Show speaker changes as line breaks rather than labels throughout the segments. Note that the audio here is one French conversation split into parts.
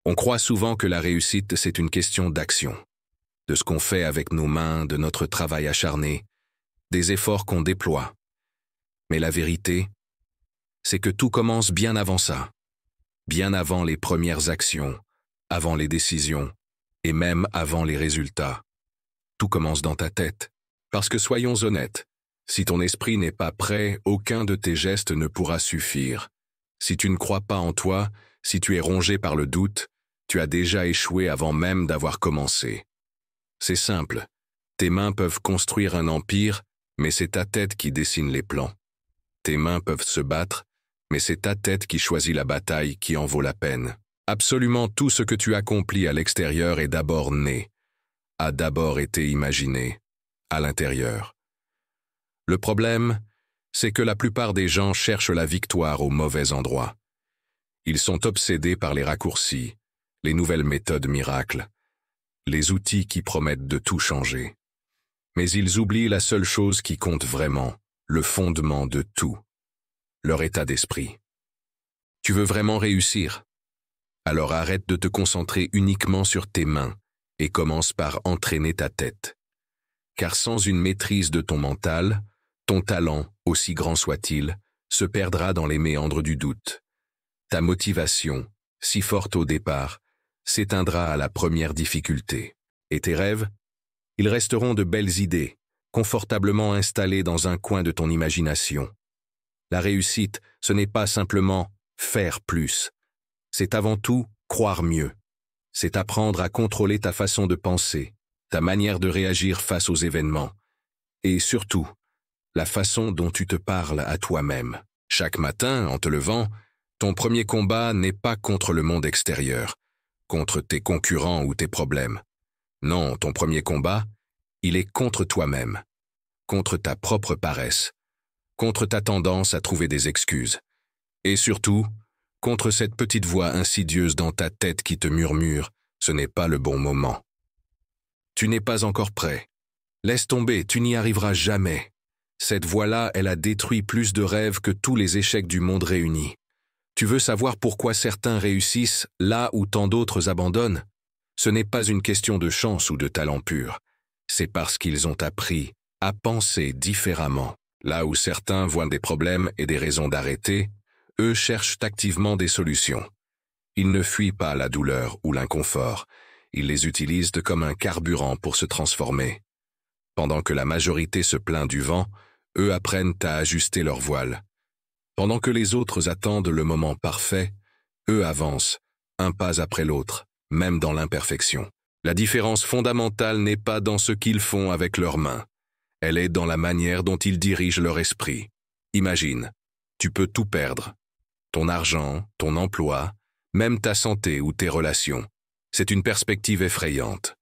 On croit souvent que la réussite, c'est une question d'action, de ce qu'on fait avec nos mains, de notre travail acharné, des efforts qu'on déploie. Mais la vérité, c'est que tout commence bien avant ça, bien avant les premières actions, avant les décisions, et même avant les résultats. Tout commence dans ta tête. Parce que soyons honnêtes, si ton esprit n'est pas prêt, aucun de tes gestes ne pourra suffire. Si tu ne crois pas en toi, si tu es rongé par le doute, tu as déjà échoué avant même d'avoir commencé. C'est simple. Tes mains peuvent construire un empire, mais c'est ta tête qui dessine les plans. Tes mains peuvent se battre, mais c'est ta tête qui choisit la bataille qui en vaut la peine. Absolument tout ce que tu accomplis à l'extérieur est d'abord né, a d'abord été imaginé, à l'intérieur. Le problème, c'est que la plupart des gens cherchent la victoire au mauvais endroit. Ils sont obsédés par les raccourcis, les nouvelles méthodes miracles, les outils qui promettent de tout changer. Mais ils oublient la seule chose qui compte vraiment, le fondement de tout, leur état d'esprit. Tu veux vraiment réussir? Alors arrête de te concentrer uniquement sur tes mains et commence par entraîner ta tête. Car sans une maîtrise de ton mental, ton talent, aussi grand soit-il, se perdra dans les méandres du doute. Ta motivation, si forte au départ, s'éteindra à la première difficulté. Et tes rêves? Ils resteront de belles idées, confortablement installées dans un coin de ton imagination. La réussite, ce n'est pas simplement faire plus. C'est avant tout croire mieux. C'est apprendre à contrôler ta façon de penser, ta manière de réagir face aux événements. Et surtout, la façon dont tu te parles à toi-même. Chaque matin, en te levant, ton premier combat n'est pas contre le monde extérieur, contre tes concurrents ou tes problèmes. Non, ton premier combat, il est contre toi-même, contre ta propre paresse, contre ta tendance à trouver des excuses. Et surtout, contre cette petite voix insidieuse dans ta tête qui te murmure « ce n'est pas le bon moment ». Tu n'es pas encore prêt. Laisse tomber, tu n'y arriveras jamais. Cette voix-là, elle a détruit plus de rêves que tous les échecs du monde réunis. Tu veux savoir pourquoi certains réussissent là où tant d'autres abandonnent? Ce n'est pas une question de chance ou de talent pur. C'est parce qu'ils ont appris à penser différemment. Là où certains voient des problèmes et des raisons d'arrêter, eux cherchent activement des solutions. Ils ne fuient pas la douleur ou l'inconfort. Ils les utilisent comme un carburant pour se transformer. Pendant que la majorité se plaint du vent, eux apprennent à ajuster leur voile. Pendant que les autres attendent le moment parfait, eux avancent, un pas après l'autre, même dans l'imperfection. La différence fondamentale n'est pas dans ce qu'ils font avec leurs mains. Elle est dans la manière dont ils dirigent leur esprit. Imagine, tu peux tout perdre. Ton argent, ton emploi, même ta santé ou tes relations. C'est une perspective effrayante.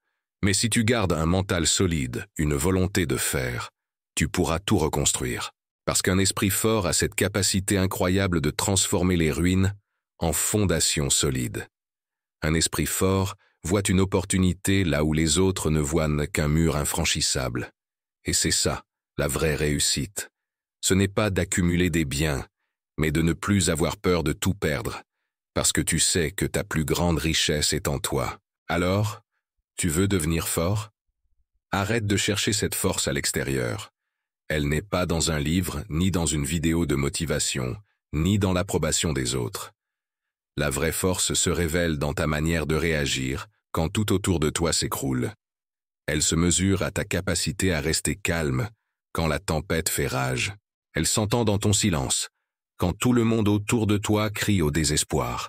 Mais si tu gardes un mental solide, une volonté de faire, tu pourras tout reconstruire. Parce qu'un esprit fort a cette capacité incroyable de transformer les ruines en fondations solides. Un esprit fort voit une opportunité là où les autres ne voient qu'un mur infranchissable. Et c'est ça, la vraie réussite. Ce n'est pas d'accumuler des biens, mais de ne plus avoir peur de tout perdre, parce que tu sais que ta plus grande richesse est en toi. Alors, tu veux devenir fort? Arrête de chercher cette force à l'extérieur. Elle n'est pas dans un livre, ni dans une vidéo de motivation, ni dans l'approbation des autres. La vraie force se révèle dans ta manière de réagir quand tout autour de toi s'écroule. Elle se mesure à ta capacité à rester calme quand la tempête fait rage. Elle s'entend dans ton silence, quand tout le monde autour de toi crie au désespoir.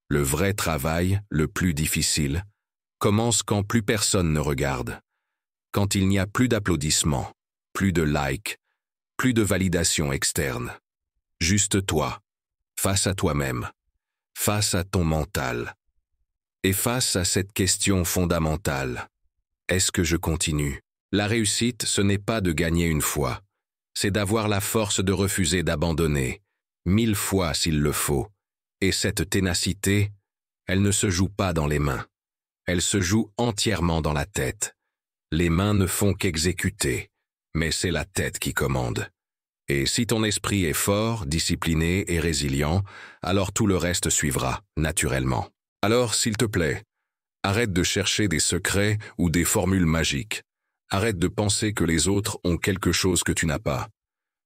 Le vrai travail, le plus difficile, commence quand plus personne ne regarde, quand il n'y a plus d'applaudissements, plus de likes, plus de validation externe. Juste toi, face à toi-même, face à ton mental, et face à cette question fondamentale. Est-ce que je continue? La réussite, ce n'est pas de gagner une fois, c'est d'avoir la force de refuser d'abandonner, 1000 fois s'il le faut. Et cette ténacité, elle ne se joue pas dans les mains, elle se joue entièrement dans la tête. Les mains ne font qu'exécuter, mais c'est la tête qui commande. Et si ton esprit est fort, discipliné et résilient, alors tout le reste suivra, naturellement. Alors, s'il te plaît, arrête de chercher des secrets ou des formules magiques. Arrête de penser que les autres ont quelque chose que tu n'as pas.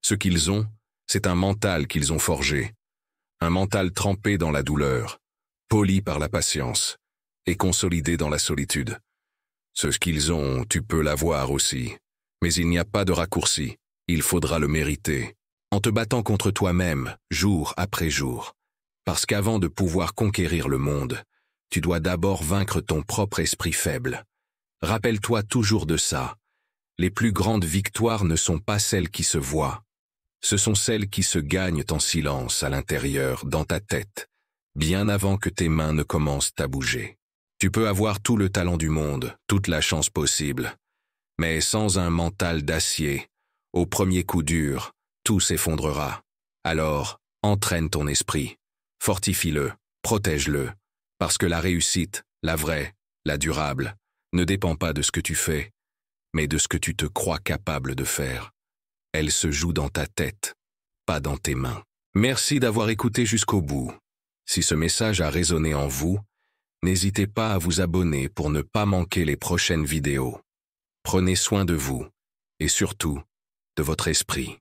Ce qu'ils ont, c'est un mental qu'ils ont forgé. Un mental trempé dans la douleur, poli par la patience et consolidé dans la solitude. Ce qu'ils ont, tu peux l'avoir aussi. Mais il n'y a pas de raccourci. Il faudra le mériter, en te battant contre toi-même, jour après jour. Parce qu'avant de pouvoir conquérir le monde, tu dois d'abord vaincre ton propre esprit faible. Rappelle-toi toujours de ça. Les plus grandes victoires ne sont pas celles qui se voient. Ce sont celles qui se gagnent en silence à l'intérieur, dans ta tête, bien avant que tes mains ne commencent à bouger. Tu peux avoir tout le talent du monde, toute la chance possible, mais sans un mental d'acier, au premier coup dur, tout s'effondrera. Alors, entraîne ton esprit, fortifie-le, protège-le, parce que la réussite, la vraie, la durable, ne dépend pas de ce que tu fais, mais de ce que tu te crois capable de faire. Elle se joue dans ta tête, pas dans tes mains. Merci d'avoir écouté jusqu'au bout. Si ce message a résonné en vous, n'hésitez pas à vous abonner pour ne pas manquer les prochaines vidéos. Prenez soin de vous, et surtout, de votre esprit.